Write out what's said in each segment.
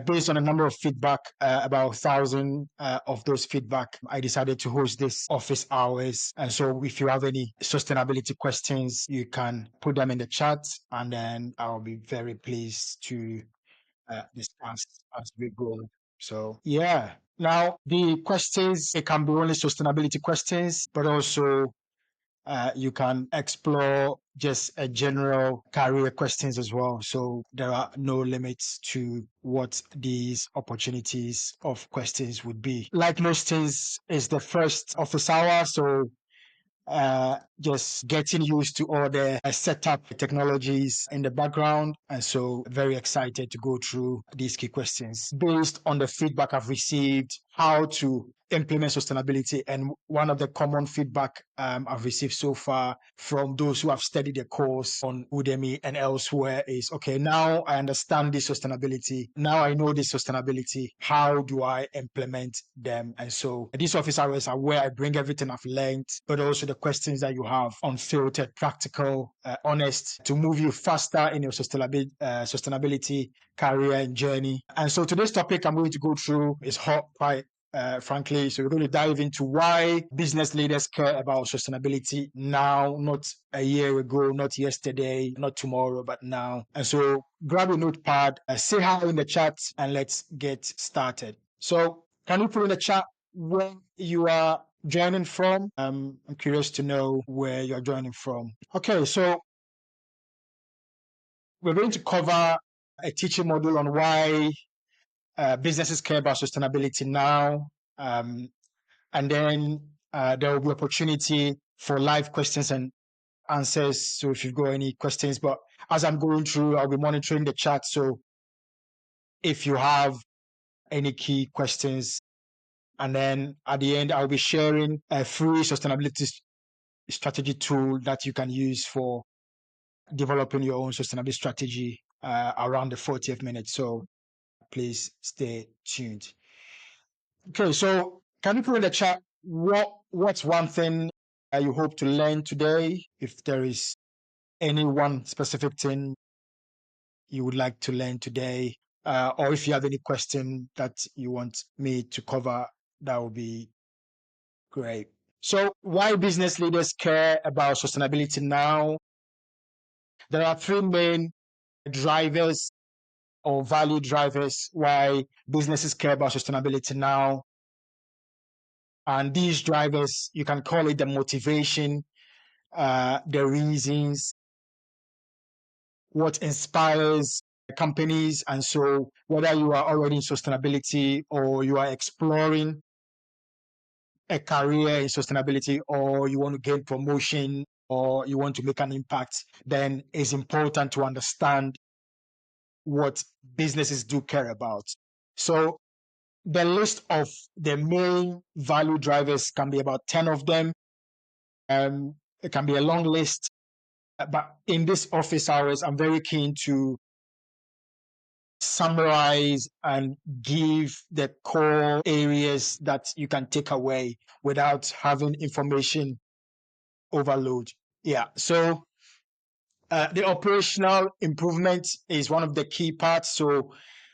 based on a number of feedback, about 1,000 of those feedback, I decided to host this office hours. And so if you have any sustainability questions, you can put them in the chat, and then I'll be very pleased to discuss as we go. So yeah. Now the questions, it can be only sustainability questions, but also you can explore just a general career questions as well. So there are no limits to what these opportunities of questions would be. Like most things, it's the first office hour, so just getting used to all the setup technologies in the background. And so very excited to go through these key questions based on the feedback I've received, how to implement sustainability. And one of the common feedback I've received so far from those who have studied the course on Udemy and elsewhere is, okay, now I understand this sustainability. Now I know this sustainability. How do I implement them? And so these office hours are where I bring everything I've learned, but also the questions that you have, unfiltered, practical, honest, to move you faster in your sustainability career and journey. And so today's topic I'm going to go through is hot, quite frankly. So we're going to dive into why business leaders care about sustainability now, not a year ago, not yesterday, not tomorrow, but now. And so grab a notepad, say hi in the chat, and let's get started. So can you put in the chat where you are joining from? I'm curious to know where you're joining from. Okay, so we're going to cover a teaching module on why businesses care about sustainability now. And then there will be opportunity for live questions and answers. So if you've got any questions, but as I'm going through, I'll be monitoring the chat. So if you have any key questions, and then at the end, I'll be sharing a free sustainability strategy tool that you can use for developing your own sustainability strategy around the 40th minute. So please stay tuned. Okay, so can you put in the chat what's one thing you hope to learn today? If there is any one specific thing you would like to learn today, or if you have any question that you want me to cover, that would be great. So why business leaders care about sustainability now? There are three main drivers or value drivers why businesses care about sustainability now. And these drivers, you can call it the motivation, the reasons, what inspires companies. And so whether you are already in sustainability or you are exploring a career in sustainability, or you want to gain promotion, or you want to make an impact, then it's important to understand what businesses do care about. So the list of the main value drivers can be about 10 of them. It can be a long list, but in this office hours, I'm very keen to summarize and give the core areas that you can take away without having information overload. Yeah, so the operational improvement is one of the key parts. So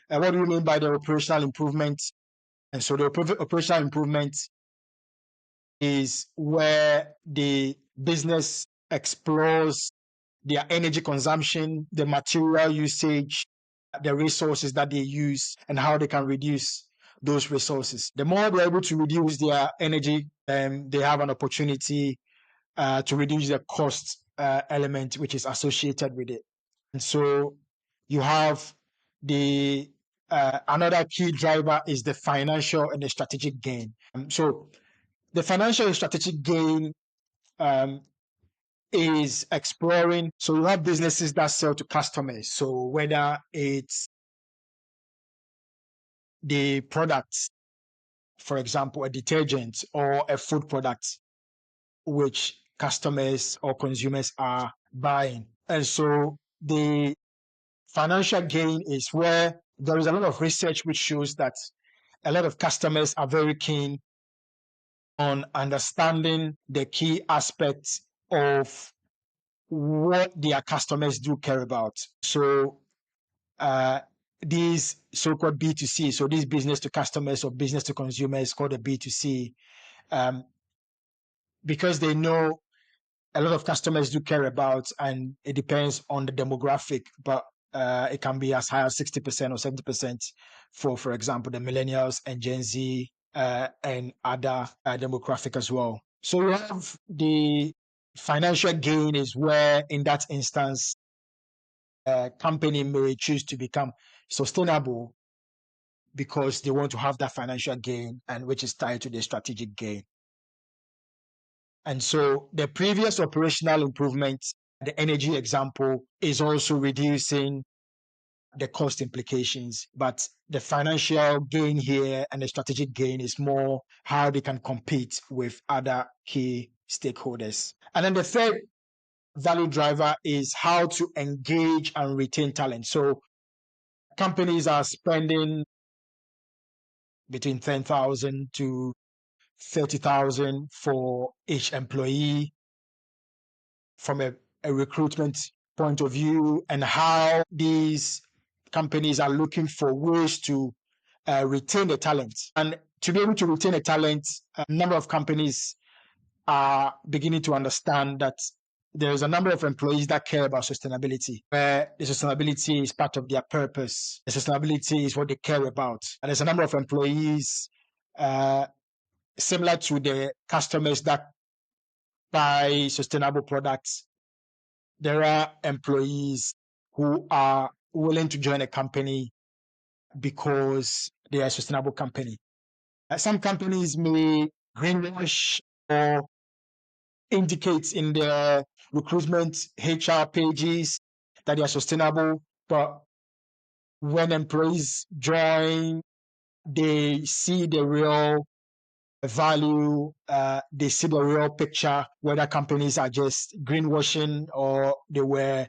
what do we mean by the operational improvement? And so the operational improvement is where the business explores their energy consumption, the material usage, the resources that they use, and how they can reduce those resources. The more they're able to reduce their energy, they have an opportunity to reduce the cost element which is associated with it. And so you have the another key driver is the financial and the strategic gain. So the financial and strategic gain is exploring. So you have businesses that sell to customers. So whether it's the products, for example, a detergent or a food product, which customers or consumers are buying. And so the financial gain is where there is a lot of research which shows that a lot of customers are very keen on understanding the key aspects of what their customers do care about. So these so-called B2C, so these business to customers or business to consumers, called a B2C, because they know a lot of customers do care about, and it depends on the demographic, but it can be as high as 60% or 70% for example, the millennials and Gen Z and other demographic as well. So we have the financial gain is where, in that instance, a company may choose to become sustainable because they want to have that financial gain, and which is tied to the strategic gain. And so the previous operational improvement, the energy example, is also reducing the cost implications, but the financial gain here and the strategic gain is more how they can compete with other key stakeholders. And then the third value driver is how to engage and retain talent. So companies are spending between 10,000 to 30,000 for each employee from a recruitment point of view, and how these companies are looking for ways to retain the talent. And to be able to retain a talent, a number of companies are beginning to understand that there's a number of employees that care about sustainability, where the sustainability is part of their purpose. The sustainability is what they care about. And there's a number of employees similar to the customers that buy sustainable products. There are employees who are willing to join a company because they are a sustainable company. Some companies may greenwash or indicate in their recruitment HR pages that they are sustainable, but when employees join, they see the real value, they see the real picture, whether companies are just greenwashing or they were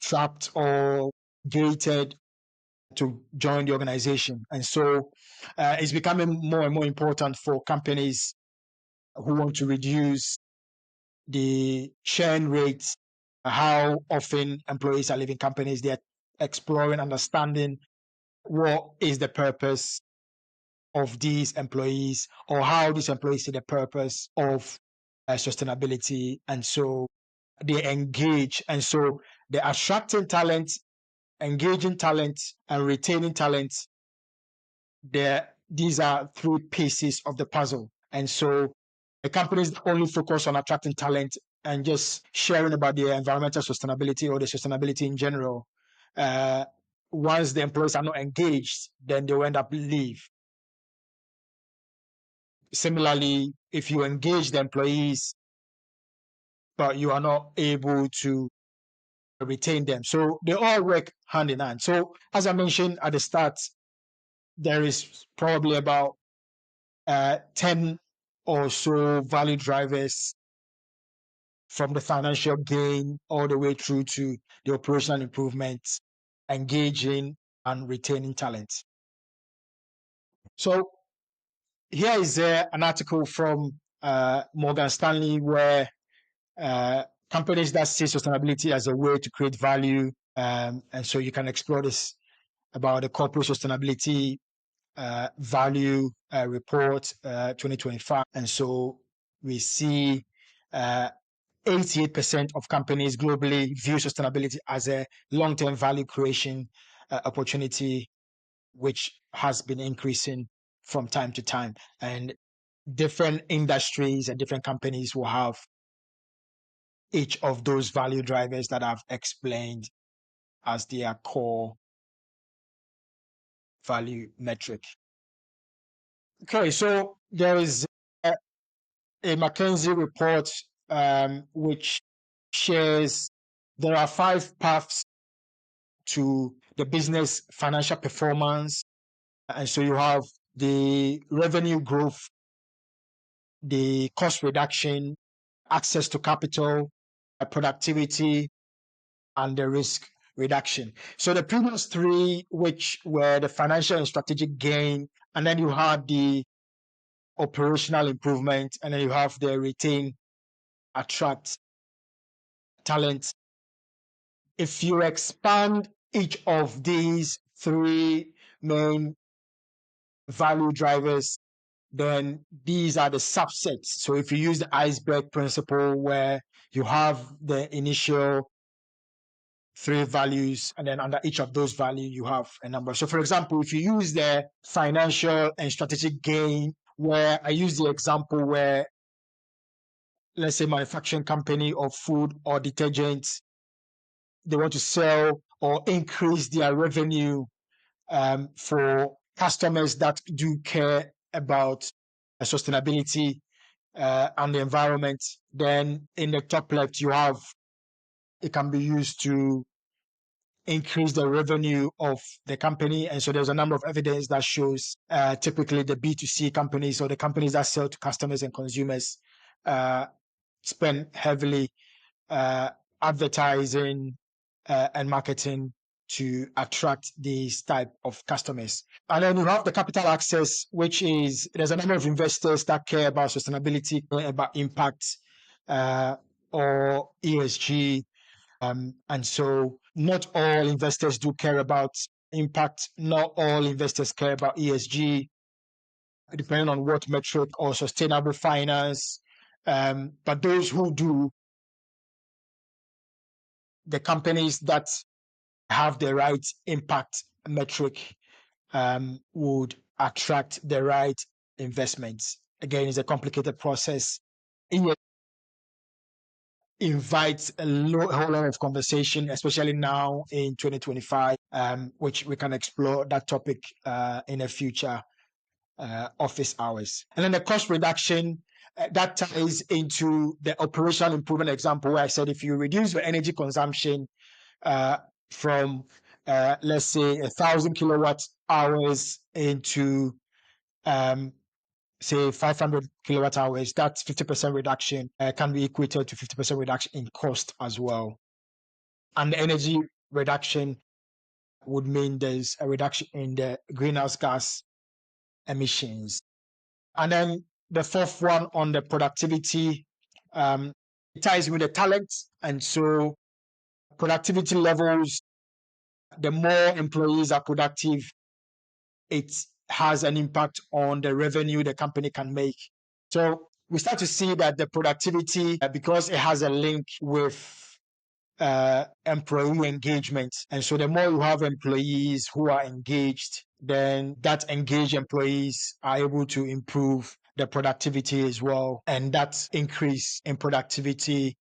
trapped or gated to join the organization. And so it's becoming more and more important for companies who want to reduce the churn rates, how often employees are leaving companies. They're exploring, understanding what is the purpose of these employees, or how these employees see the purpose of sustainability. And so they engage. And so the attracting talent, engaging talent, and retaining talent, these are three pieces of the puzzle. And so the companies that only focus on attracting talent and just sharing about the environmental sustainability or the sustainability in general, once the employees are not engaged, then they will end up leave. Similarly, if you engage the employees, but you are not able to retain them. So they all work hand in hand. So as I mentioned at the start, there is probably about 10 or so value drivers, from the financial gain all the way through to the operational improvements, engaging and retaining talent. So here is an article from Morgan Stanley, where companies that see sustainability as a way to create value, and so you can explore this about the corporate sustainability value report 2025. And so we see 88% of companies globally view sustainability as a long-term value creation opportunity, which has been increasing from time to time. And different industries and different companies will have each of those value drivers that I've explained as their core value metric. Okay, so there is a McKinsey report which shares there are 5 paths to the business financial performance. And so you have the revenue growth, the cost reduction, access to capital, productivity, and the risk reduction. So the previous 3, which were the financial and strategic gain, and then you had the operational improvement, and then you have the retain, attract talent. If you expand each of these three main value drivers, then these are the subsets. So if you use the iceberg principle where you have the initial three values, and then under each of those values, you have a number. So for example, if you use the financial and strategic gain, where I use the example where, let's say, manufacturing company of food or detergents, they want to sell or increase their revenue for customers that do care about sustainability and the environment. Then in the top left, you have, it can be used to increase the revenue of the company. And so there's a number of evidence that shows typically the B2C companies or the companies that sell to customers and consumers spend heavily advertising and marketing to attract these type of customers. And then you have the capital access, which is, there's a number of investors that care about sustainability, about impact or ESG. And so not all investors do care about impact. Not all investors care about ESG, depending on what metric, or sustainable finance. But those who do, the companies that have the right impact metric would attract the right investments. Again, it's a complicated process. It invites a whole lot of conversation, especially now in 2025, which we can explore that topic in a future office hours. And then the cost reduction, that ties into the operational improvement example where I said if you reduce your energy consumption from let's say 1,000 kilowatt hours into say 500 kilowatt hours, that's 50% reduction can be equated to 50% reduction in cost as well. And the energy reduction would mean there's a reduction in the greenhouse gas emissions. And then the fourth one on the productivity, it ties with the talent. And so productivity levels, the more employees are productive, it has an impact on the revenue the company can make. So we start to see that the productivity, because it has a link with employee engagement. And so the more you have employees who are engaged, then that engaged employees are able to improve the productivity as well. And that increase in productivity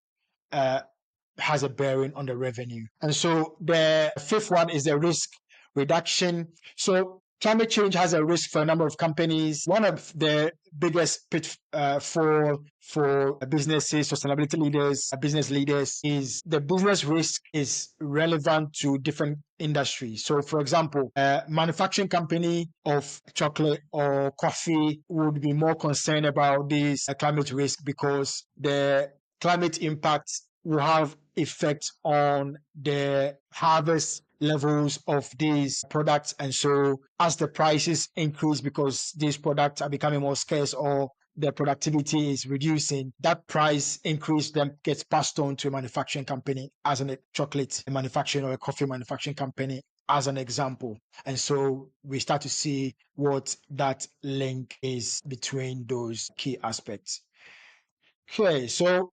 has a bearing on the revenue. And so the fifth one is the risk reduction. So climate change has a risk for a number of companies. One of the biggest pitfall for businesses, sustainability leaders, business leaders, is the business risk is relevant to different industries. So, for example, a manufacturing company of chocolate or coffee would be more concerned about this climate risk because the climate impact will have effect on the harvest levels of these products. And so as the prices increase because these products are becoming more scarce or the productivity is reducing, that price increase then gets passed on to a manufacturing company, as a chocolate manufacturing or a coffee manufacturing company, as an example. And so we start to see what that link is between those key aspects. Okay, so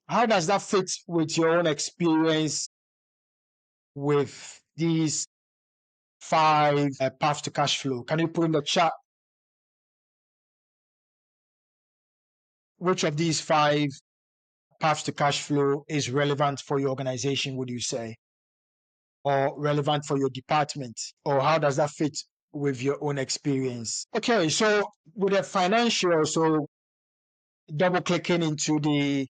how does that fit with your own experience with these five paths to cash flow? Can you put in the chat which of these five paths to cash flow is relevant for your organization, would you say? Or relevant for your department? Or how does that fit with your own experience? Okay, so with the financial, so double clicking into the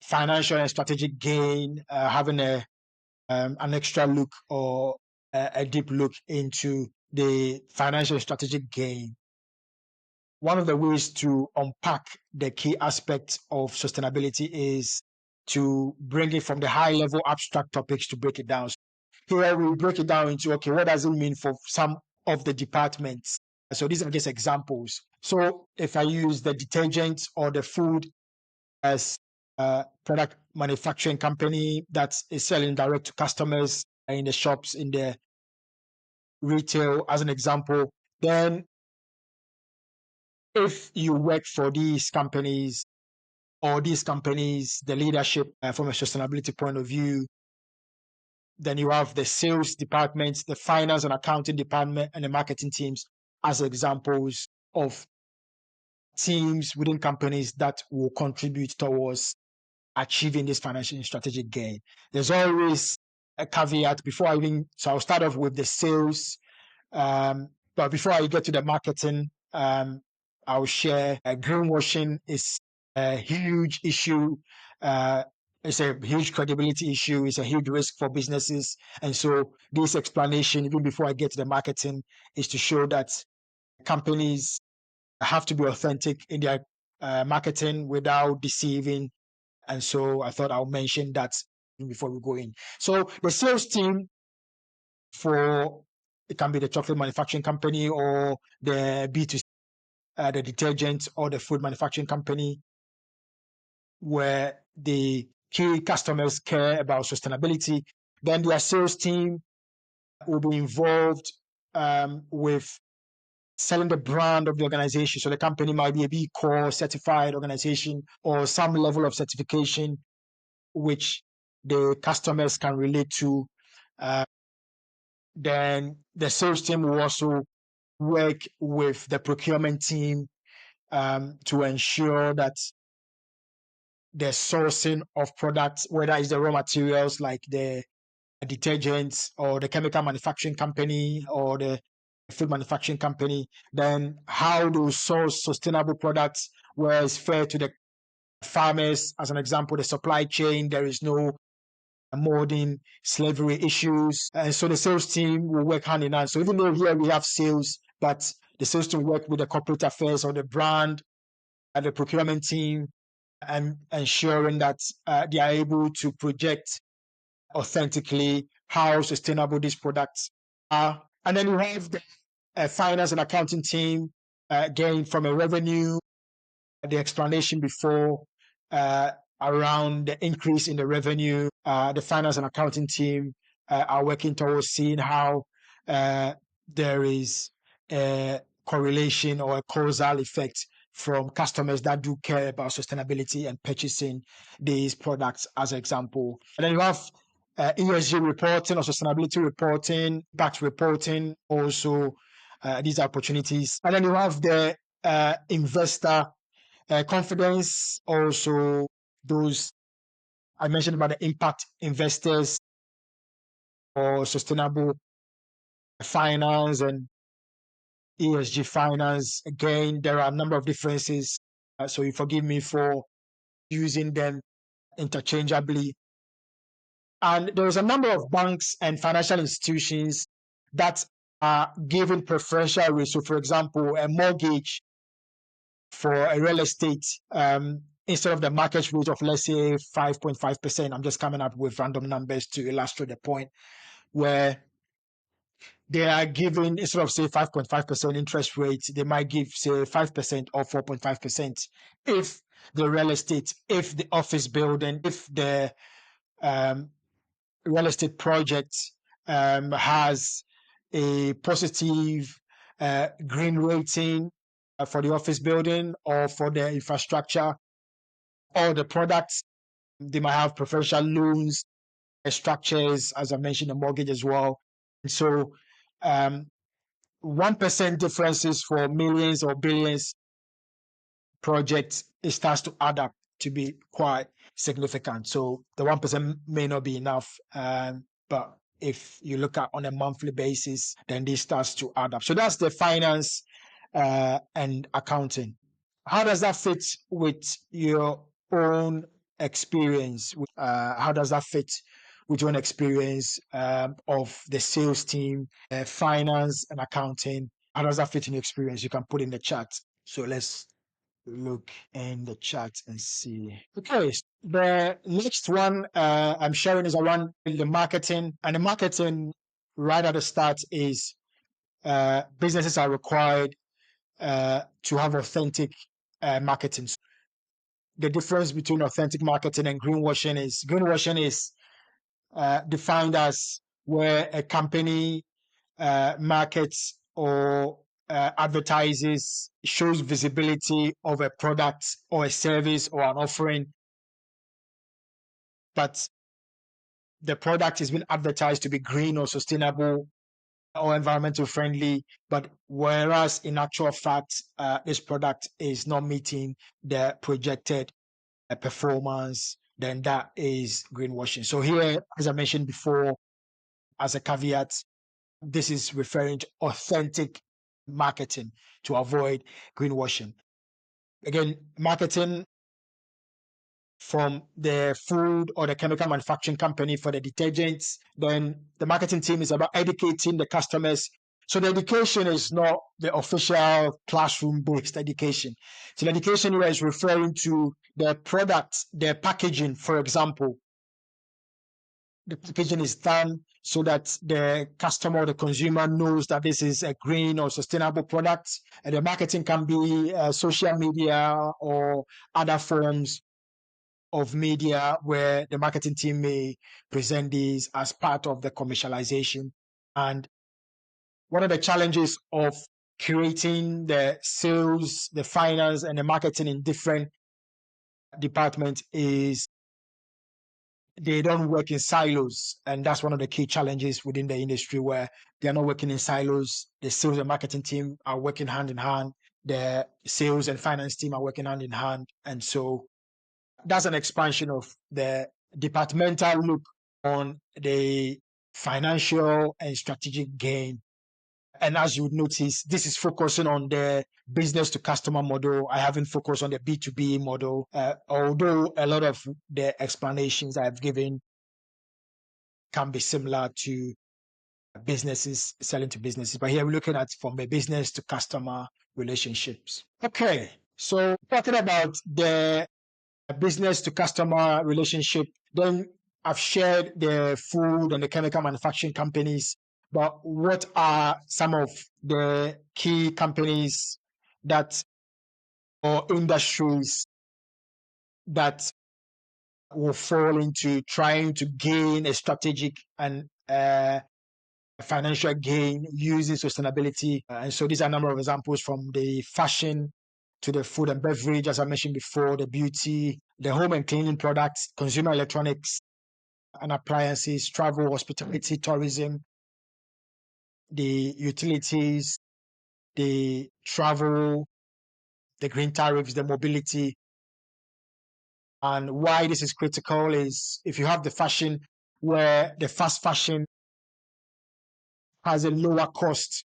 financial and strategic gain, having an extra look or a deep look into the financial strategic gain. One of the ways to unpack the key aspects of sustainability is to bring it from the high level abstract topics to break it down. So here we break it down into, okay, what does it mean for some of the departments? So these are just examples. So if I use the detergent or the food as a product manufacturing company that is selling direct to customers, in the shops, in the retail, as an example. Then, if you work for these companies, or these companies, the leadership from a sustainability point of view, then you have the sales departments, the finance and accounting department, and the marketing teams as examples of teams within companies that will contribute towards achieving this financial and strategic gain. There's always a caveat before so I'll start off with the sales. But before I get to the marketing, I'll share greenwashing is a huge issue. It's a huge credibility issue. It's a huge risk for businesses. And so this explanation, even before I get to the marketing, is to show that companies have to be authentic in their marketing without deceiving. And so I thought I'll mention that before we go in. So the sales team for, it can be the chocolate manufacturing company or the B2C, the detergent or the food manufacturing company, where the key customers care about sustainability, then their sales team will be involved with selling the brand of the organization. So the company might be a B Corp certified organization or some level of certification which the customers can relate to. Then the sales team will also work with the procurement team to ensure that the sourcing of products, whether it's the raw materials like the detergents or the chemical manufacturing company or the food manufacturing company, then how to source sustainable products where it's fair to the farmers. As an example, the supply chain, there is no molding, slavery issues. And so the sales team will work hand in hand. So even though here we have sales, but the sales team work with the corporate affairs or the brand and the procurement team, and ensuring that they are able to project authentically how sustainable these products are. And then you have the finance and accounting team, again, from a revenue, the explanation before around the increase in the revenue. The finance and accounting team are working towards seeing how there is a correlation or a causal effect from customers that do care about sustainability and purchasing these products, as an example. And then you have ESG reporting or sustainability reporting, impact reporting, also these are opportunities. And then you have the investor confidence, also those I mentioned about the impact investors or sustainable finance and ESG finance. Again, there are a number of differences. So you forgive me for using them interchangeably. And there's a number of banks and financial institutions that are giving preferential rates. So, for example, a mortgage for a real estate, instead of the market rate of, let's say, 5.5%, I'm just coming up with random numbers to illustrate the point, where they are giving, instead of, say, 5.5% interest rate, they might give, say, 5% or 4.5% if the real estate, if the office building, if the real estate project has a positive green rating for the office building or for the infrastructure or the products. They might have preferential loans, structures, as I mentioned, the mortgage as well. And so 1% differences for millions or billions projects, it starts to add up to be quite significant. So the 1% may not be enough, but if you look at on a monthly basis, then this starts to add up. So that's the finance and accounting. How does that fit with your own experience? How does that fit with your own experience of the sales team, finance and accounting? How does that fit in your experience? You can put in the chat. So let's look in the chat and see. Okay, the next one I'm sharing is around the marketing. And the marketing right at the start is businesses are required to have authentic marketing. The difference between authentic marketing and greenwashing is defined as where a company markets or advertises, shows visibility of a product or a service or an offering, but the product is being advertised to be green or sustainable or environmental friendly, but whereas in actual fact, this product is not meeting the projected performance, then that is greenwashing. So here, as I mentioned before, as a caveat, this is referring to authentic marketing to avoid greenwashing. Again, marketing from the food or the chemical manufacturing company for the detergents, then the marketing team is about educating the customers. So the education is not the official classroom-based education. So the education here is referring to the product, the packaging, for example. The packaging is done so that the customer or the consumer knows that this is a green or sustainable product. And the marketing can be social media or other forms of media where the marketing team may present these as part of the commercialization. And one of the challenges of creating the sales, the finance, and the marketing in different departments is they don't work in silos. And that's one of the key challenges within the industry where they're not working in silos. The sales and marketing team are working hand in hand. The sales and finance team are working hand in hand. And so that's an expansion of the departmental look on the financial and strategic gain. And as you would notice, this is focusing on the business to customer model. I haven't focused on the B2B model, although a lot of the explanations I've given can be similar to businesses selling to businesses. But here we're looking at from a business to customer relationships. Okay, so talking about the business to customer relationship, then I've shared the food and the chemical manufacturing companies, but what are some of the key companies that or industries that will fall into trying to gain a strategic and financial gain using sustainability? And so these are a number of examples from the fashion to the food and beverage, as I mentioned before, the beauty, the home and cleaning products, consumer electronics and appliances, travel, hospitality, tourism, the utilities, the travel, the green tariffs, the mobility. And why this is critical is if you have the fashion where the fast fashion has a lower cost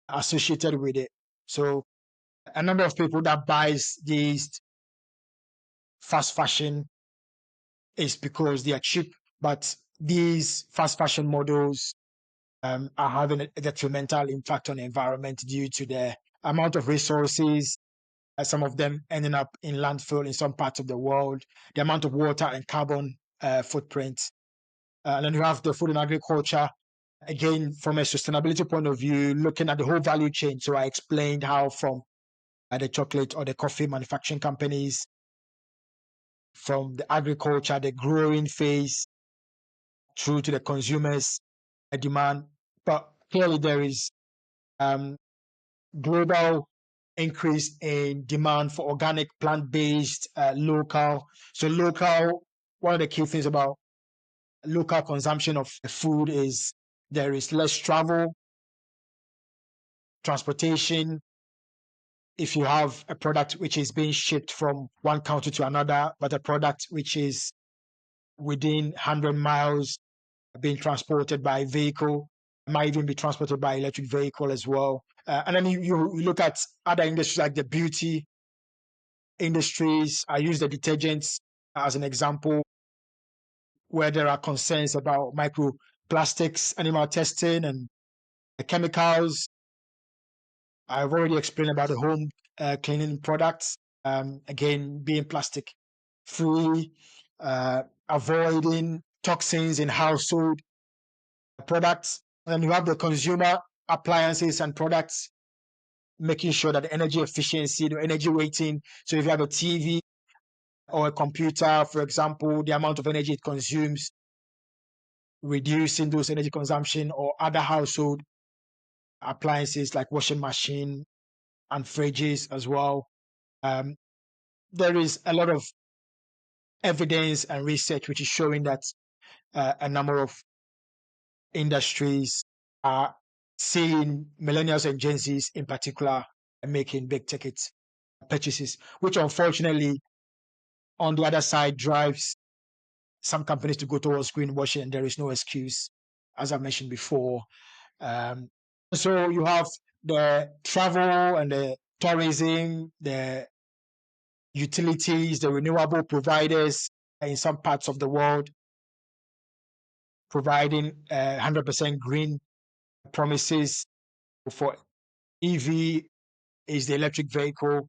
associated with it. So a number of people that buys these fast fashion is because they are cheap, but these fast fashion models are having a detrimental impact on the environment due to the amount of resources, some of them ending up in landfill in some parts of the world, the amount of water and carbon footprint. And then you have the food and agriculture, again, from a sustainability point of view, looking at the whole value chain. So I explained how from the chocolate or the coffee manufacturing companies, from the agriculture, the growing phase, through to the consumers' demand. But clearly there is global increase in demand for organic, plant-based, local. So local, one of the key things about local consumption of food is there is less travel, transportation. If you have a product which is being shipped from one country to another, but a product which is within 100 miles being transported by vehicle, might even be transported by electric vehicle as well. And then you look at other industries like the beauty industries. I use the detergents as an example where there are concerns about microplastics, animal testing, and the chemicals. I've already explained about the home cleaning products. Again, being plastic free, avoiding toxins in household products. And you have the consumer appliances and products, making sure that the energy efficiency, the energy rating. So if you have a TV or a computer, for example, the amount of energy it consumes, reducing those energy consumption, or other household appliances like washing machine and fridges as well. Um, there is a lot of evidence and research which is showing that a number of industries are seeing millennials and Gen Zs in particular making big ticket purchases, which unfortunately on the other side drives some companies to go towards greenwashing, and there is no excuse, as I mentioned before. Um, so you have the travel and the tourism, the utilities, the renewable providers in some parts of the world providing 100% green promises for EV is the electric vehicle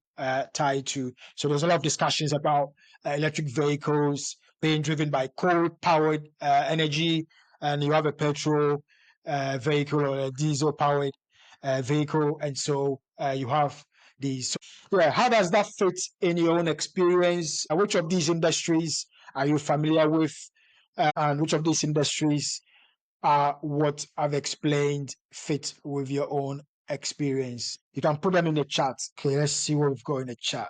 tied to. So there's a lot of discussions about electric vehicles being driven by coal-powered energy, and you have a petrol vehicle or a diesel-powered vehicle, and so you have these. So, yeah, how does that fit in your own experience? Which of these industries are you familiar with, and which of these industries what I've explained fit with your own experience? You can put them in the chat. Okay, let's see what we've got in the chat.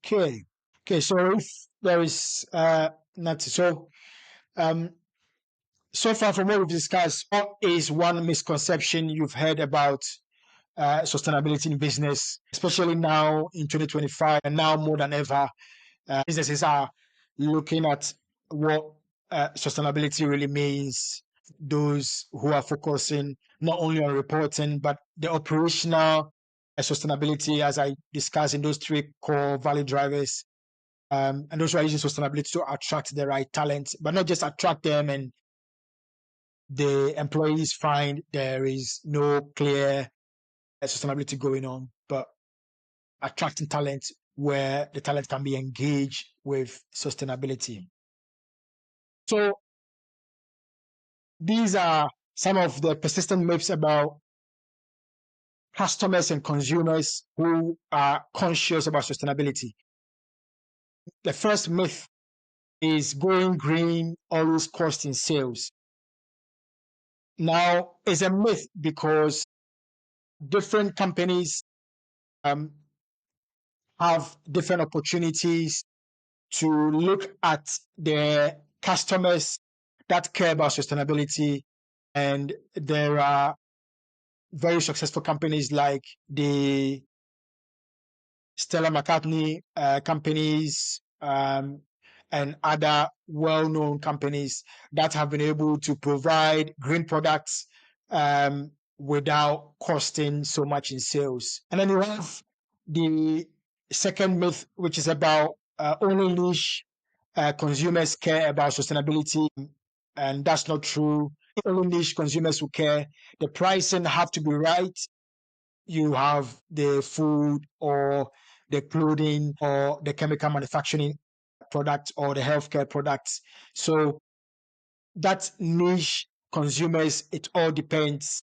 Okay. Okay, so if there is not so so far from what we've discussed, what is one misconception you've heard about sustainability in business, especially now in 2025 and now more than ever? Businesses are looking at what sustainability really means. Those who are focusing not only on reporting, but the operational sustainability, as I discussed in those three core value drivers. And those who are using sustainability to attract the right talent, but not just attract them and the employees find there is no clear sustainability going on, but attracting talent where the talent can be engaged with sustainability. So these are some of the persistent myths about customers and consumers who are conscious about sustainability. The first myth is going green always costs in sales. Now, it's a myth because different companies have different opportunities to look at their customers that care about sustainability. And there are very successful companies like the Stella McCartney companies and other well-known companies that have been able to provide green products without costing so much in sales. And then you have the second myth, which is about only niche consumers care about sustainability, and that's not true. Only niche consumers who care. The pricing have to be right. You have the food or the clothing or the chemical manufacturing products or the healthcare products. So that niche consumers, it all depends.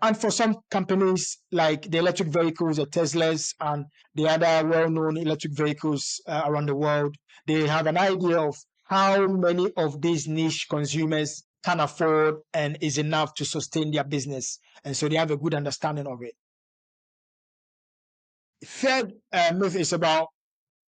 And for some companies like the electric vehicles, the Teslas and the other well-known electric vehicles around the world, they have an idea of how many of these niche consumers can afford and is enough to sustain their business. And so they have a good understanding of it. Third myth is about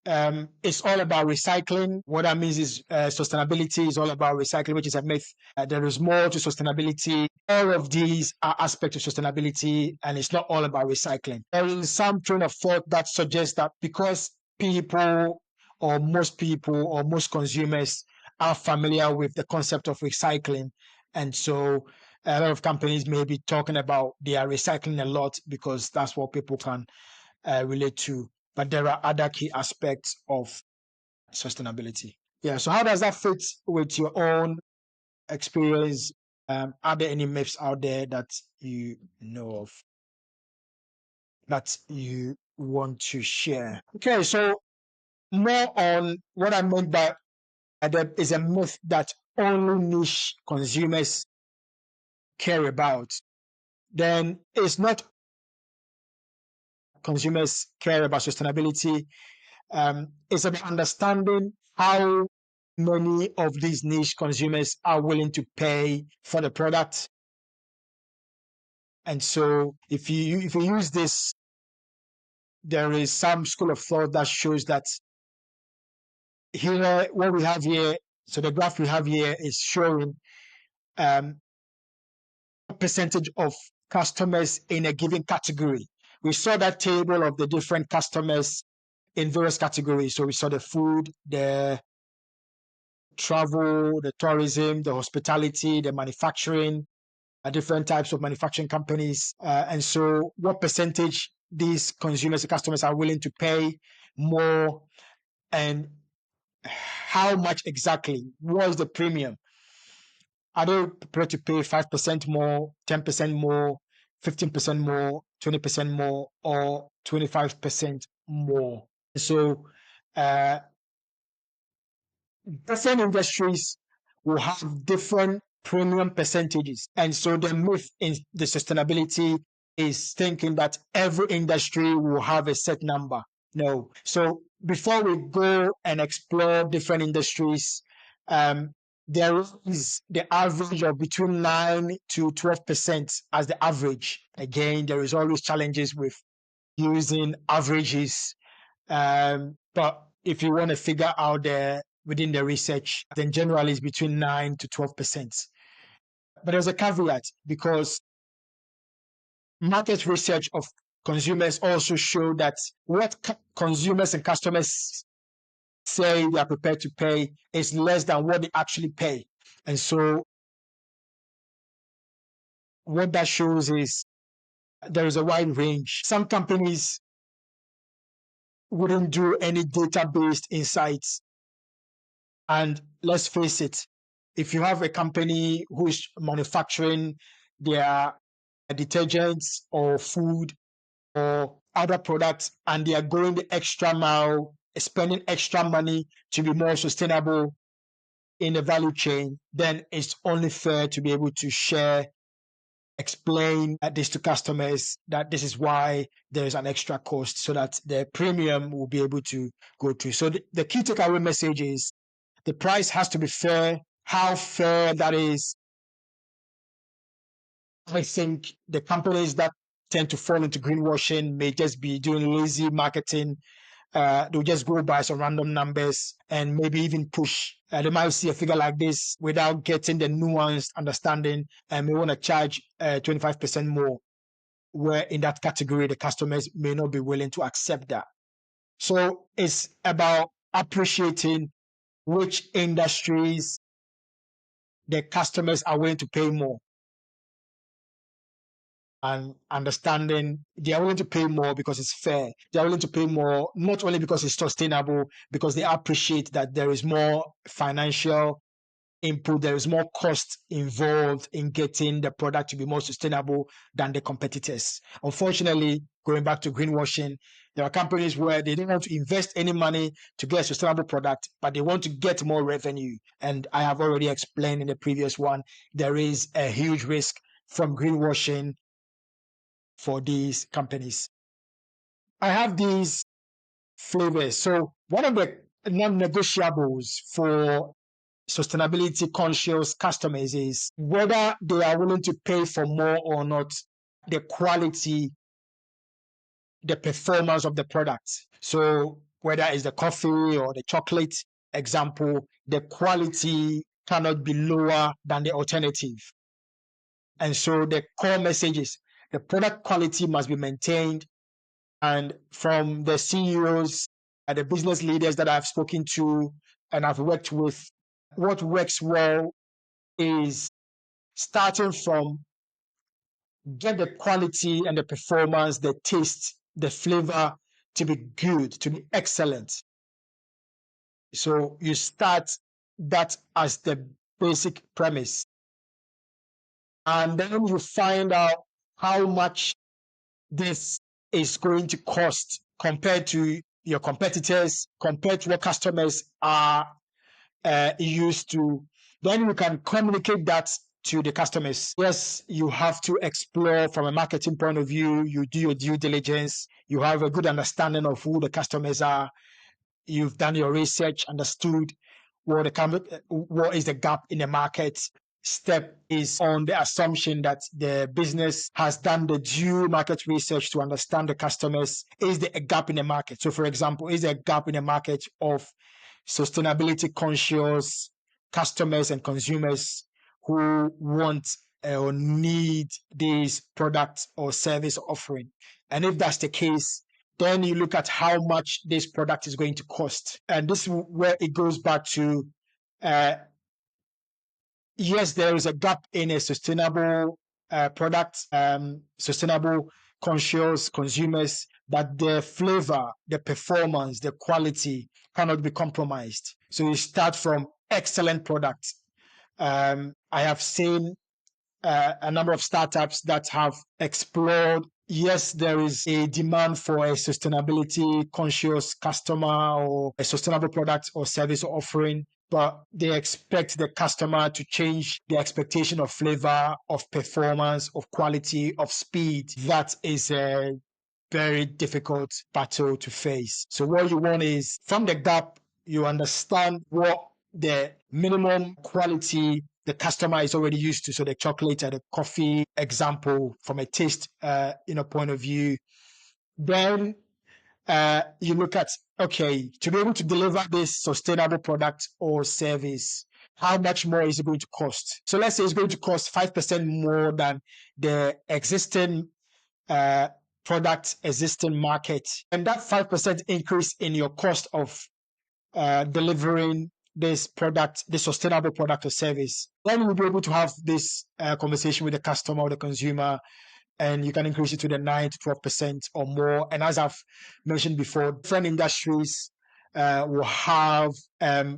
it's all about recycling. What that means is sustainability is all about recycling, which is a myth. There is more to sustainability. All of these are aspects of sustainability, and it's not all about recycling. There is some train of thought that suggests that because people or most consumers are familiar with the concept of recycling, and so a lot of companies may be talking about they are recycling a lot because that's what people can relate to. But there are other key aspects of sustainability. Yeah. So how does that fit with your own experience? Are there any myths out there that you know of that you want to share? Okay. So more on what I meant by there is a myth that only niche consumers care about. Then it's not consumers care about sustainability. It's about understanding how many of these niche consumers are willing to pay for the product. And so if you use this, there is some school of thought that shows that here, what we have here, so the graph we have here is showing percentage of customers in a given category. We saw that table of the different customers in various categories. So we saw the food, the travel, the tourism, the hospitality, the manufacturing, different types of manufacturing companies. And so what percentage these consumers and customers are willing to pay more, and how much exactly? What is the premium? Are they prepared to pay 5% more, 10% more, 15% more, 20% more, or 25% more? So different industries will have different premium percentages. And so the myth in the sustainability is thinking that every industry will have a set number. No. So before we go and explore different industries, there is the average of between 9 to 12% as the average. Again, there is always challenges with using averages. But if you want to figure out within the research, then generally it's between 9 to 12%. But there's a caveat, because market research of consumers also show that what consumers and customers say they are prepared to pay is less than what they actually pay. And so what that shows is there is a wide range. Some companies wouldn't do any data-based insights. And let's face it, if you have a company who is manufacturing their detergents or food or other products, and they are going the extra mile, spending extra money to be more sustainable in the value chain, then it's only fair to be able to share, explain this to customers, that this is why there's an extra cost, so that the premium will be able to go through. So the key takeaway message is the price has to be fair. How fair that is, I think the companies that tend to fall into greenwashing may just be doing lazy marketing. They'll just go by some random numbers and maybe even push. They might see a figure like this without getting the nuanced understanding, and may want to charge 25% more, where in that category the customers may not be willing to accept that. So it's about appreciating which industries the customers are willing to pay more, and understanding they are willing to pay more because it's fair. They are willing to pay more not only because it's sustainable, because they appreciate that there is more financial input, there is more cost involved in getting the product to be more sustainable than the competitors. Unfortunately, going back to greenwashing, there are companies where they don't want to invest any money to get a sustainable product, but they want to get more revenue. And I have already explained in the previous one, there is a huge risk from greenwashing for these companies. I have these flavors. So one of the non-negotiables for sustainability conscious customers is whether they are willing to pay for more or not, the quality, the performance of the product. So whether it's the coffee or the chocolate example, the quality cannot be lower than the alternative. And so the core message is the product quality must be maintained. And from the CEOs and the business leaders that I've spoken to and I've worked with, what works well is starting from get the quality and the performance, the taste, the flavor to be good, to be excellent. So you start that as the basic premise. And then you find out how much this is going to cost compared to your competitors, compared to what customers are used to. Then you can communicate that to the customers. Yes, you have to explore from a marketing point of view. You do your due diligence. You have a good understanding of who the customers are. You've done your research, understood what is the gap in the market. Step is on the assumption that the business has done the due market research to understand the customers. Is there a gap in the market? So, for example, is there a gap in the market of sustainability conscious customers and consumers who want or need this product or service offering? And if that's the case, then you look at how much this product is going to cost. And this is where it goes back to uh, yes, there is a gap in a sustainable product, sustainable conscious consumers, but the flavor, the performance, the quality cannot be compromised. So you start from excellent products. I have seen a number of startups that have explored. Yes, there is a demand for a sustainability conscious customer or a sustainable product or service offering, but they expect the customer to change the expectation of flavor, of performance, of quality, of speed. That is a very difficult battle to face. So what you want is from the gap, you understand what the minimum quality the customer is already used to. So the chocolate and the coffee example from a taste point of view. Then you look at, okay, to be able to deliver this sustainable product or service, how much more is it going to cost? So let's say it's going to cost 5% more than the existing product, existing market. And that 5% increase in your cost of delivering this product, this sustainable product or service, then we'll be able to have this conversation with the customer or the consumer, and you can increase it to the 9 to 12% or more. And as I've mentioned before, different industries will have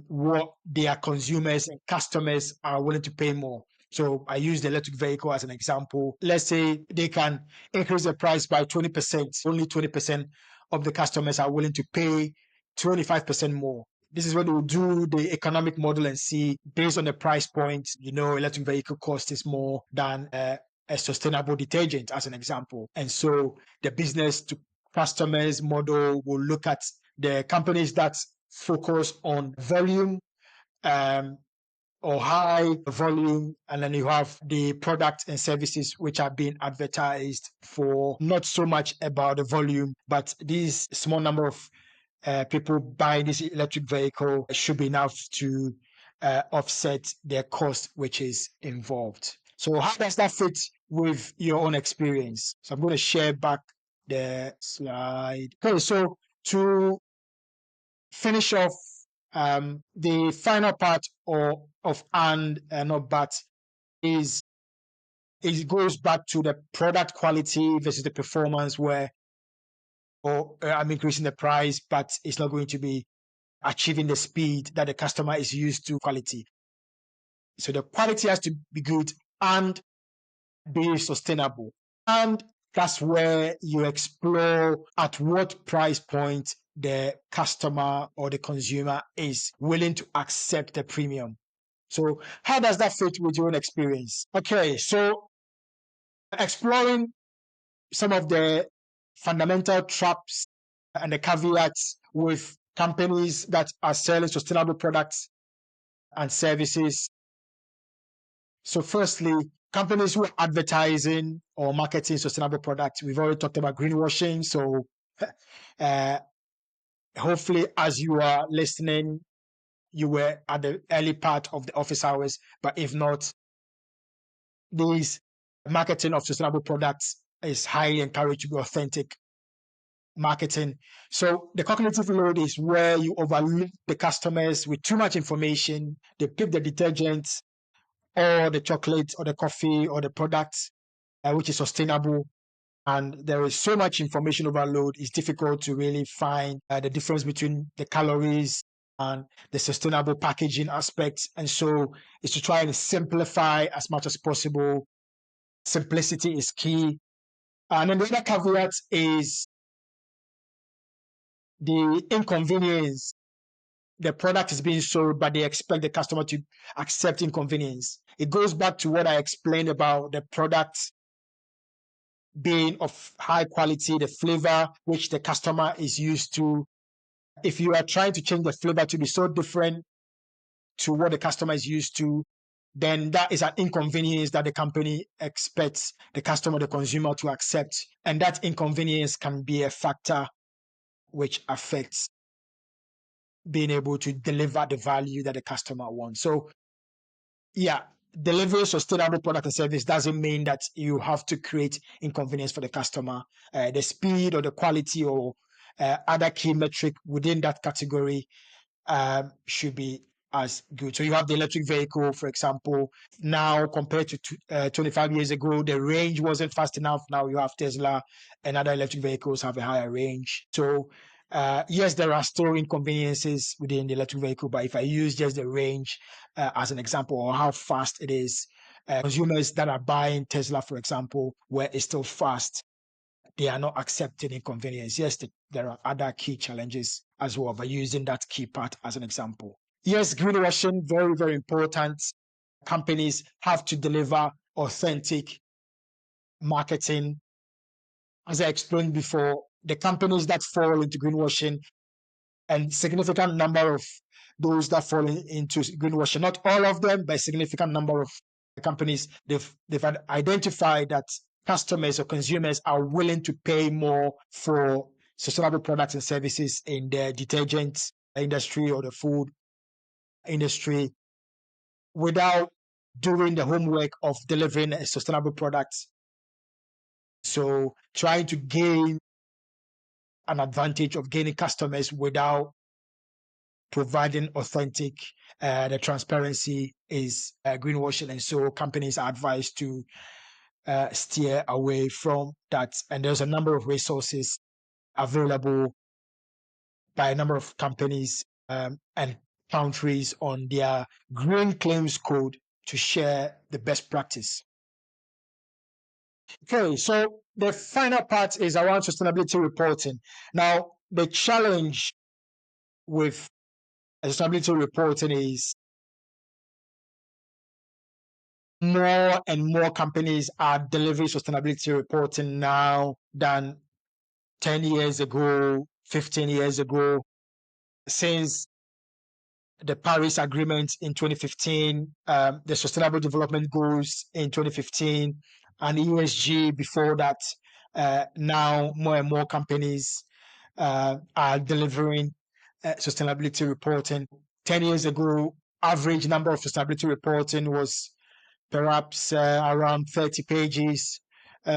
what their consumers and customers are willing to pay more. So I use the electric vehicle as an example. Let's say they can increase the price by 20%. Only 20% of the customers are willing to pay 25% more. This is when they will do the economic model and see, based on the price point, electric vehicle cost is more than a sustainable detergent, as an example. And so the business to customers model will look at the companies that focus on volume or high volume, and then you have the products and services which are being advertised for not so much about the volume, but this small number of people buying this electric vehicle should be enough to offset their cost which is involved. So how does that fit with your own experience? So I'm going to share back the slide. Okay, so to finish off the final part of and not but is it goes back to the product quality versus the performance, where I'm increasing the price, but it's not going to be achieving the speed that the customer is used to quality. So the quality has to be good and be sustainable. And that's where you explore at what price point the customer or the consumer is willing to accept the premium. So how does that fit with your own experience? Okay, so exploring some of the fundamental traps and the caveats with companies that are selling sustainable products and services. So firstly, companies who are advertising or marketing sustainable products. We've already talked about greenwashing. So hopefully as you are listening, you were at the early part of the office hours, but if not, these marketing of sustainable products is highly encouraged to be authentic marketing. So the cognitive load is where you overload the customers with too much information. They pick the detergent or the chocolate or the coffee or the product which is sustainable, and there is so much information overload. It's difficult to really find the difference between the calories and the sustainable packaging aspects. And so it's to try and simplify as much as possible. Simplicity is key. And then the other caveat is the inconvenience. The product is being sold, but they expect the customer to accept inconvenience. It goes back to what I explained about the product being of high quality, the flavor which the customer is used to. If you are trying to change the flavor to be so different to what the customer is used to, then that is an inconvenience that the company expects the customer, the consumer to accept. And that inconvenience can be a factor which affects being able to deliver the value that the customer wants. So, yeah, delivering sustainable product and service doesn't mean that you have to create inconvenience for the customer. The speed or the quality or other key metric within that category should be as good. So you have the electric vehicle, for example. Now compared to 25 years ago, the range wasn't fast enough. Now you have Tesla and other electric vehicles have a higher range. So yes, there are still inconveniences within the electric vehicle, but if I use just the range as an example, or how fast it is, consumers that are buying Tesla, for example, where it's still fast, they are not accepting inconvenience. Yes, there are other key challenges as well, but using that key part as an example. Yes, greenwashing, very, very important. Companies have to deliver authentic marketing. As I explained before, the companies that fall into greenwashing and significant number of those that fall into greenwashing, not all of them, but a significant number of companies, they've identified that customers or consumers are willing to pay more for sustainable products and services in the detergent industry or the food industry without doing the homework of delivering a sustainable product. So trying to gain an advantage of gaining customers without providing authentic, the transparency is greenwashing. And so companies are advised to steer away from that. And there's a number of resources available by a number of companies and countries on their green claims code to share the best practice. Okay, so the final part is around sustainability reporting. Now, the challenge with sustainability reporting is more and more companies are delivering sustainability reporting now than 10 years ago, 15 years ago. Since the Paris Agreement in 2015, the Sustainable Development Goals in 2015, and ESG before that. Now more and more companies are delivering sustainability reporting. 10 years ago, average number of sustainability reporting was perhaps around 30 pages.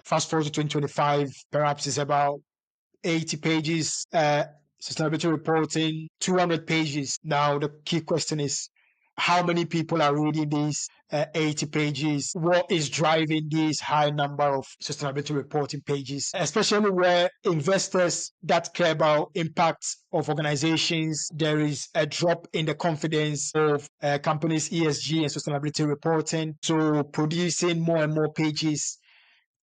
Fast forward to 2025, perhaps it's about 80 pages. Sustainability reporting, 200 pages. Now, the key question is how many people are reading these 80 pages? What is driving this high number of sustainability reporting pages, especially where investors that care about impacts of organizations, there is a drop in the confidence of companies' ESG and sustainability reporting. So producing more and more pages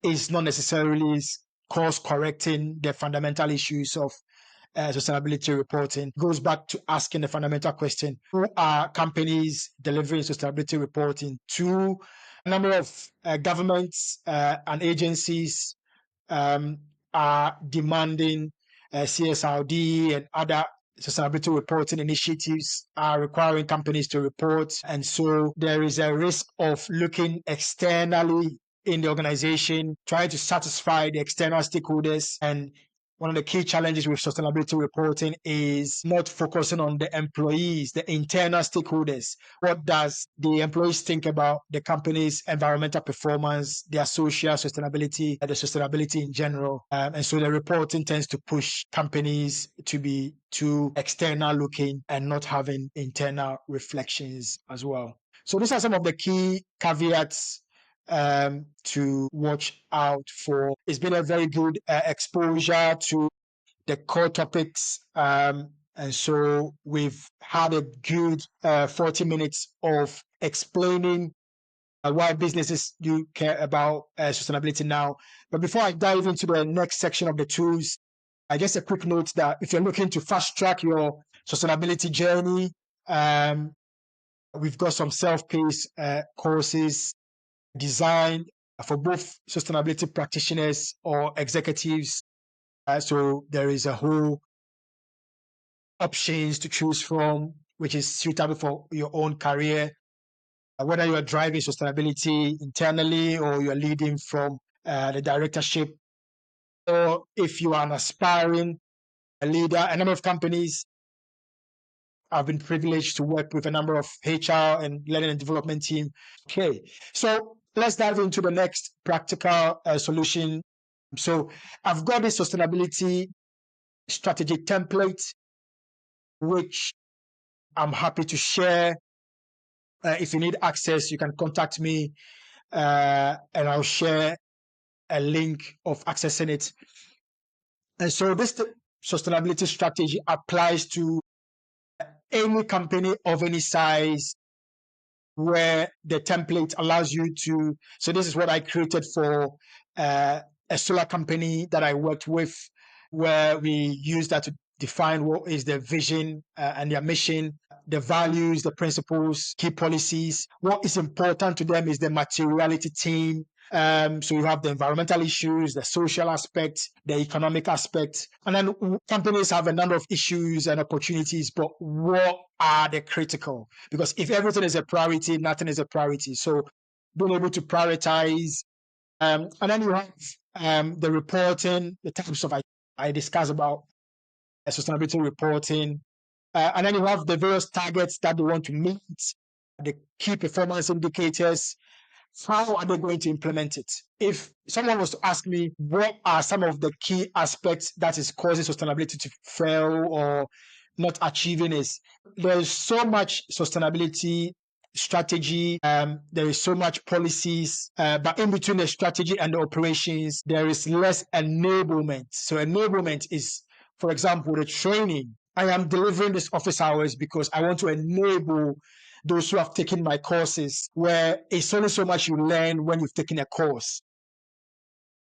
is not necessarily course correcting the fundamental issues of sustainability reporting. Goes back to asking the fundamental question: who are companies delivering sustainability reporting to? A number of governments and agencies are demanding CSRD and other sustainability reporting initiatives are requiring companies to report. And so there is a risk of looking externally in the organization, trying to satisfy the external stakeholders. And one of the key challenges with sustainability reporting is not focusing on the employees, the internal stakeholders. What does the employees think about the company's environmental performance, their social sustainability, and the sustainability in general? And so the reporting tends to push companies to be too external looking and not having internal reflections as well. So these are some of the key caveats to watch out for. It's been a very good exposure to the core topics. And so we've had a good 40 minutes of explaining why businesses do care about sustainability now. But before I dive into the next section of the tools, I guess a quick note that if you're looking to fast track your sustainability journey, we've got some self-paced courses designed for both sustainability practitioners or executives. So there is a whole options to choose from. which is suitable for your own career, whether you are driving sustainability internally or you're leading from the directorship, or if you are an aspiring leader. A number of companies, I've been privileged to work with a number of HR and learning and development team. Okay, so let's dive into the next practical solution. So I've got this sustainability strategy template, which I'm happy to share. If you need access, you can contact me and I'll share a link of accessing it. And so this sustainability strategy applies to any company of any size where the template allows you to. So this is what I created for a solar company that I worked with, where we use that to define what is their vision and their mission, the values, the principles, key policies. What is important to them is the materiality team. So you have the environmental issues, the social aspect, the economic aspect, and then companies have a number of issues and opportunities, but what are the critical? Because if everything is a priority, nothing is a priority. So being able to prioritize, and then you have the reporting, the types of I discuss about sustainability reporting, and then you have the various targets that they want to meet, the key performance indicators. How are they going to implement it? If someone was to ask me, what are some of the key aspects that is causing sustainability to fail or not achieving is, there's so much sustainability strategy, there is so much policies, but in between the strategy and the operations, there is less enablement. So enablement is, for example, the training. I am delivering this office hours because I want to enable those who have taken my courses, where it's only so much you learn when you've taken a course.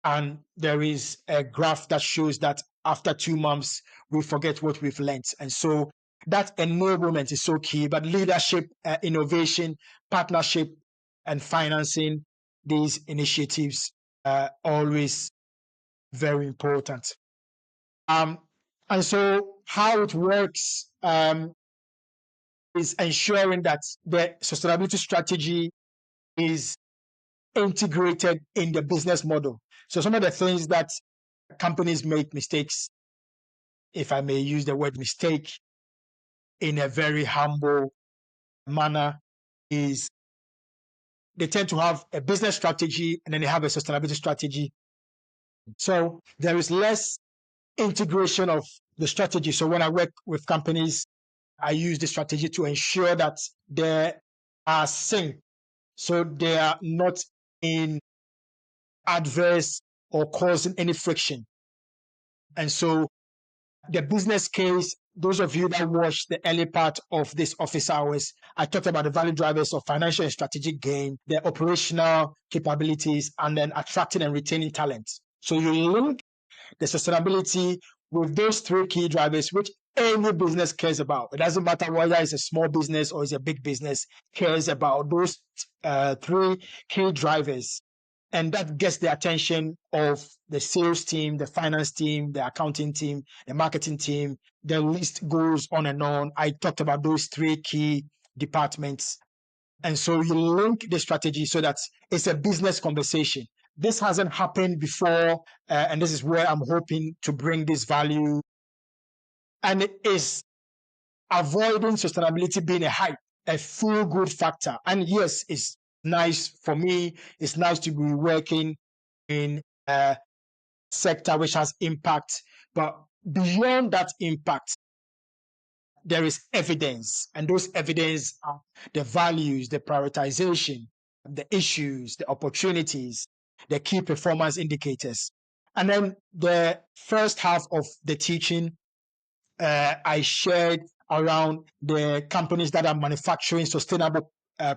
And there is a graph that shows that after 2 months, we forget what we've learned. And so that enablement is so key, but leadership, innovation, partnership, and financing these initiatives are always very important. And so how it works, is ensuring that the sustainability strategy is integrated in the business model. So some of the things that companies make mistakes, if I may use the word mistake in a very humble manner, is they tend to have a business strategy and then they have a sustainability strategy. So there is less integration of the strategy. So when I work with companies, I use the strategy to ensure that they are synced, so they are not in adverse or causing any friction. And so the business case, those of you that watched the early part of this office hours, I talked about the value drivers of financial and strategic gain, the operational capabilities, and then attracting and retaining talent. So you link the sustainability with those 3 key drivers, which any business cares about. It doesn't matter whether it's a small business or it's a big business, cares about those 3 key drivers. And that gets the attention of the sales team, the finance team, the accounting team, the marketing team. The list goes on and on. I talked about those 3 key departments. And so you link the strategy so that it's a business conversation. This hasn't happened before, and this is where I'm hoping to bring this value. And it is avoiding sustainability being a hype, a feel-good factor. And yes, it's nice for me. It's nice to be working in a sector which has impact. But beyond that impact, there is evidence. And those evidence are the values, the prioritization, the issues, the opportunities, the key performance indicators. And then the first half of the teaching, I shared around the companies that are manufacturing sustainable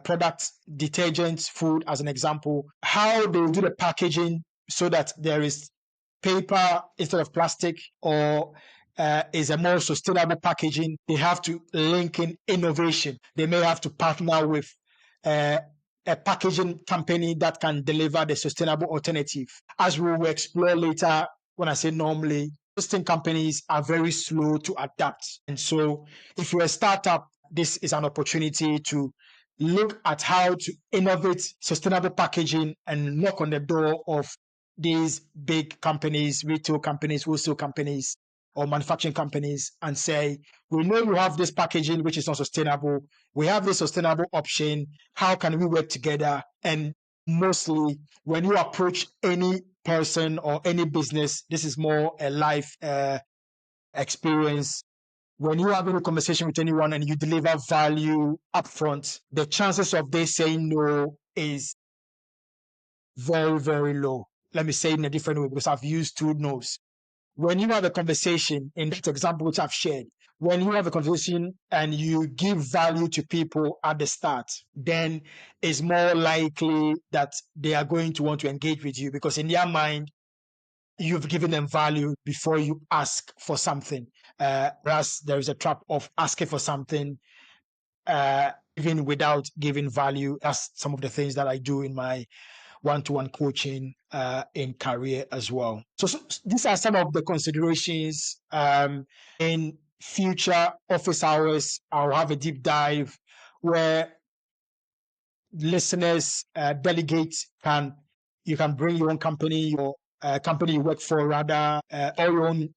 products, detergents, food, as an example, how they do the packaging so that there is paper instead of plastic, or is a more sustainable packaging. They have to link in innovation. They may have to partner with a packaging company that can deliver the sustainable alternative. As we will explore later, when I say normally, existing companies are very slow to adapt. And so if you're a startup, this is an opportunity to look at how to innovate sustainable packaging and knock on the door of these big companies, retail companies, wholesale companies, or manufacturing companies, and say, we know you have this packaging which is not sustainable. We have this sustainable option. How can we work together? And mostly, when you approach any person or any business, this is more a life experience. When you have a conversation with anyone and you deliver value upfront, the chances of they saying no is very, very low. Let me say it in a different way because I've used two no's. When you have a conversation, in that example which I've shared, when you have a conversation and you give value to people at the start, then it's more likely that they are going to want to engage with you because in their mind, you've given them value before you ask for something. Whereas there is a trap of asking for something even without giving value. That's some of the things that I do in my one-to-one coaching in career as well. So these are some of the considerations. In future office hours, I'll have a deep dive where listeners, delegates you can bring your own company, your company you work for, rather, or your own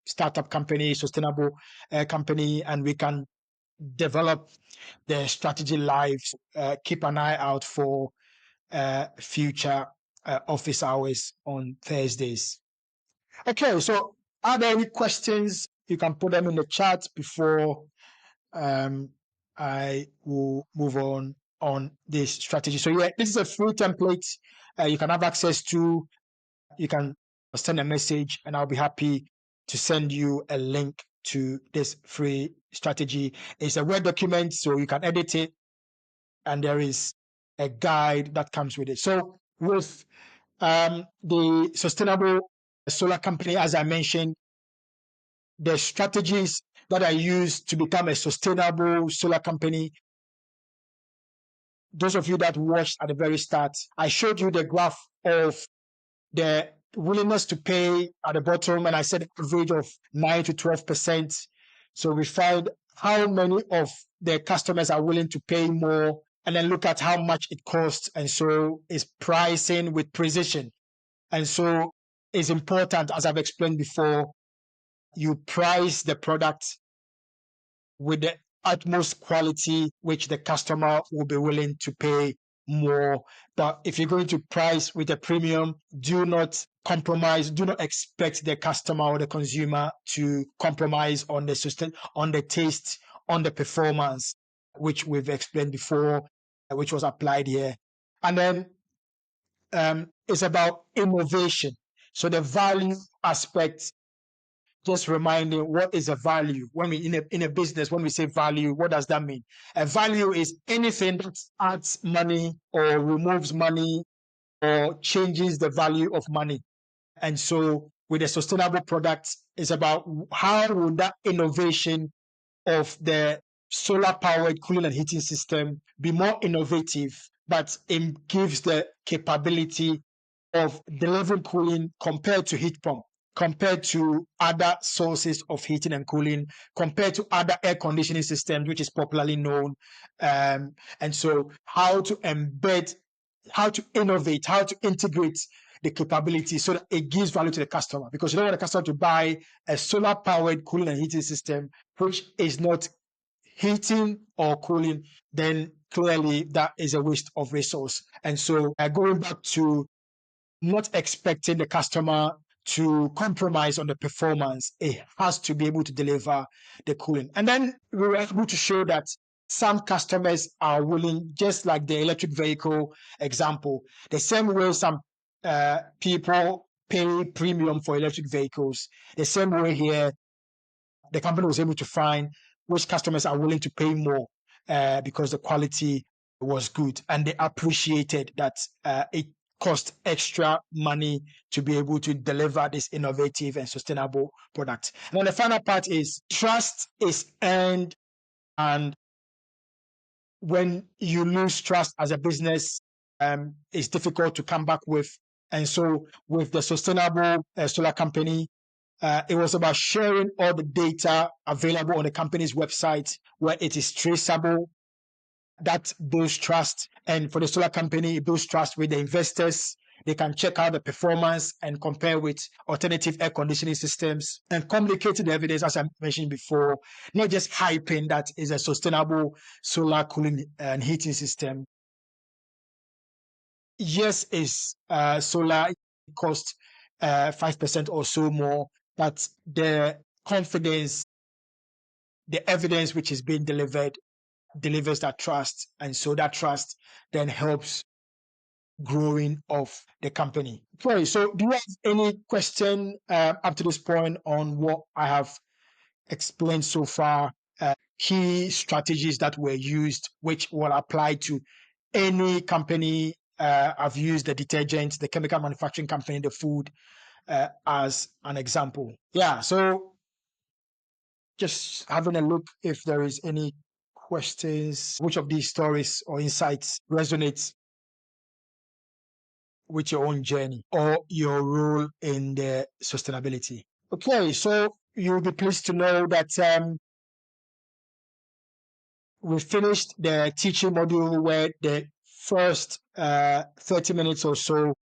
startup company, sustainable company, and we can develop the strategy live. Keep an eye out for future office hours on Thursdays. Okay, so are there any questions? You can put them in the chat before I will move on this strategy. So yeah, this is a free template you can have access to. You can send a message and I'll be happy to send you a link to this free strategy. It's a Word document, so you can edit it, and there is a guide that comes with it. So with the sustainable solar company, as I mentioned, the strategies that I use to become a sustainable solar company, those of you that watched at the very start, I showed you the graph of the willingness to pay at the bottom, and I said average of 9 to 12%. So we find how many of the customers are willing to pay more, and then look at how much it costs. And so it's pricing with precision. And so it's important, as I've explained before, you price the product with the utmost quality, which the customer will be willing to pay more. But if you're going to price with a premium, do not compromise. Do not expect the customer or the consumer to compromise on the system, on the taste, on the performance, which we've explained before, which was applied here. And then it's about innovation. So the value aspect, just reminding what is a value. When we in a business, when we say value, what does that mean? A value is anything that adds money or removes money or changes the value of money. And so with a sustainable product, it's about how will that innovation of the solar powered cooling and heating system be more innovative, but it gives the capability of delivering cooling compared to heat pump, compared to other sources of heating and cooling, compared to other air conditioning systems, which is popularly known. And so how to embed, how to innovate, how to integrate the capability so that it gives value to the customer, because you don't want the customer to buy a solar powered cooling and heating system which is not heating or cooling, then clearly that is a waste of resource. And so going back to not expecting the customer to compromise on the performance, it has to be able to deliver the cooling. And then we were able to show that some customers are willing, just like the electric vehicle example, the same way some people pay premium for electric vehicles, the same way here, the company was able to find which customers are willing to pay more because the quality was good, and they appreciated that it cost extra money to be able to deliver this innovative and sustainable product. And then the final part is trust is earned, and when you lose trust as a business, it's difficult to come back with. And so with the sustainable solar company, It was about sharing all the data available on the company's website where it is traceable. That builds trust. And for the solar company, it builds trust with the investors. They can check out the performance and compare with alternative air conditioning systems and communicating the evidence, as I mentioned before, not just hyping that is a sustainable solar cooling and heating system. Yes, is solar cost 5% or so more, but the confidence, the evidence which is being delivered delivers that trust, and so that trust then helps growing of the company. Okay, so do you have any question up to this point on what I have explained so far? Key strategies that were used, which will apply to any company. I've used the detergent, the chemical manufacturing company, the food as an example. Yeah, so just having a look if there is any questions. Which of these stories or insights resonates with your own journey or your role in the sustainability? Okay, so you'll be pleased to know that we finished the teaching module where the first 30 minutes or so,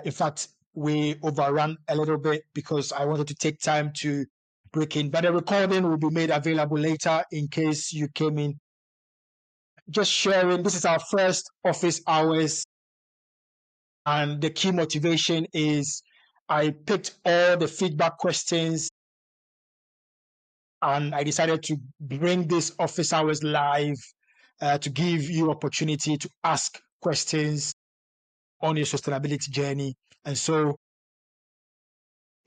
in fact, we overran a little bit because I wanted to take time to break in, but the recording will be made available later in case you came in. Just sharing, this is our first office hours, and the key motivation is I picked all the feedback questions and I decided to bring this office hours live to give you opportunity to ask questions on your sustainability journey. And so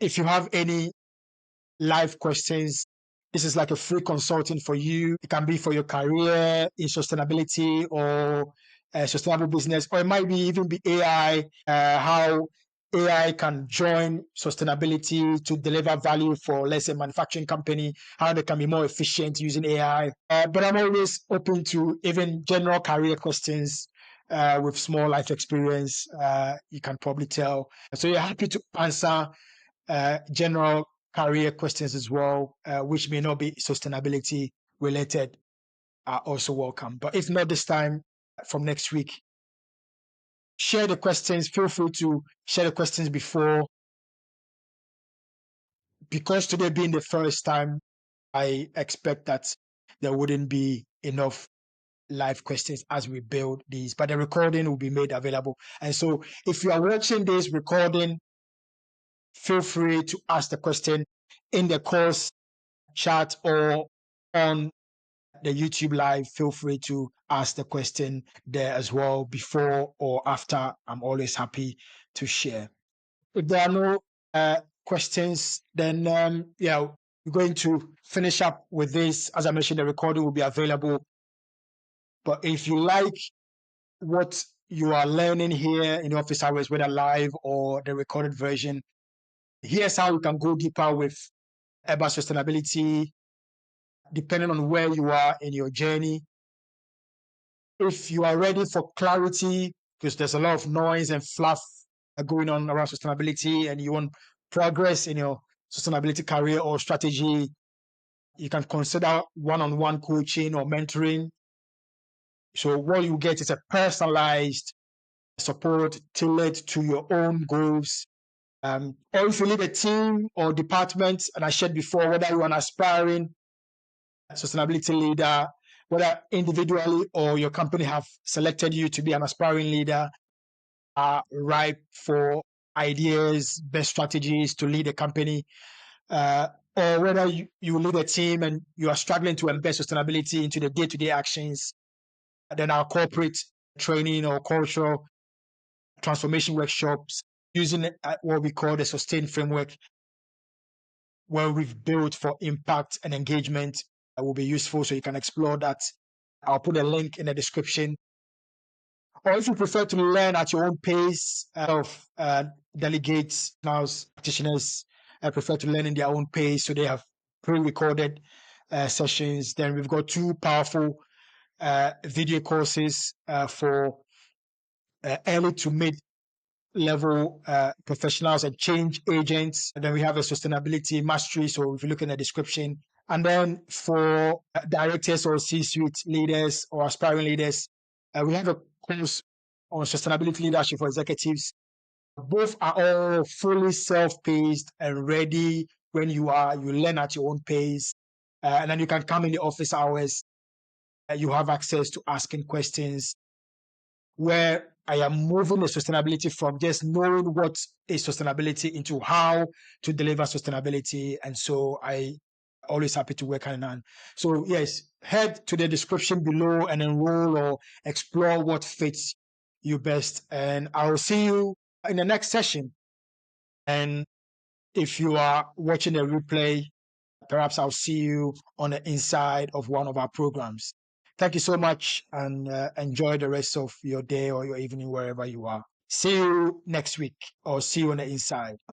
if you have any live questions, this is like a free consulting for you. It can be for your career in sustainability or sustainable business, or it might be even be AI, how AI can join sustainability to deliver value for, let's say, manufacturing company, how they can be more efficient using AI. But I'm always open to even general career questions with small life experience. You can probably tell. So you're happy to answer general career questions as well, which may not be sustainability related, are also welcome. But if not this time, from next week, share the questions. Feel free to share the questions before, because today being the first time, I expect that there wouldn't be enough live questions as we build these, but the recording will be made available. And so if you are watching this recording, feel free to ask the question in the course chat or on the YouTube live. Feel free to ask the question there as well, before or after. I'm always happy to share. If there are no questions, then yeah, we're going to finish up with this. As I mentioned, the recording will be available. But if you like what you are learning here in the office hours, whether live or the recorded version, here's how you can go deeper with Ebbah Sustainability, depending on where you are in your journey. If you are ready for clarity, because there's a lot of noise and fluff going on around sustainability, and you want progress in your sustainability career or strategy, you can consider one-on-one coaching or mentoring. So what you get is a personalized support tailored to your own goals. Or if you lead a team or department, and I shared before, whether you're an aspiring sustainability leader, whether individually or your company have selected you to be an aspiring leader, are ripe for ideas, best strategies to lead a company, or whether you lead a team and you are struggling to embed sustainability into the day-to-day actions, then our corporate training or cultural transformation workshops using what we call the sustain framework, where we've built for impact and engagement, will be useful. So you can explore that. I'll put a link in the description. Or if you prefer to learn at your own pace, of delegates, now practitioners prefer to learn in their own pace, so they have pre-recorded sessions. Then we've got two powerful video courses for early to mid level professionals and change agents. And then we have a sustainability mastery. So if you look in the description, and then for directors or C-suite leaders or aspiring leaders, we have a course on sustainability leadership for executives. Both are all fully self-paced and ready when you learn at your own pace. And then you can come in the office hours. You have access to asking questions where I am moving the sustainability from just knowing what is sustainability into how to deliver sustainability. And so I always happy to work hand in hand. So yes, head to the description below and enroll or explore what fits you best. And I'll see you in the next session. And if you are watching a replay, perhaps I'll see you on the inside of one of our programs. Thank you so much and enjoy the rest of your day or your evening wherever you are. See you next week or see you on the inside.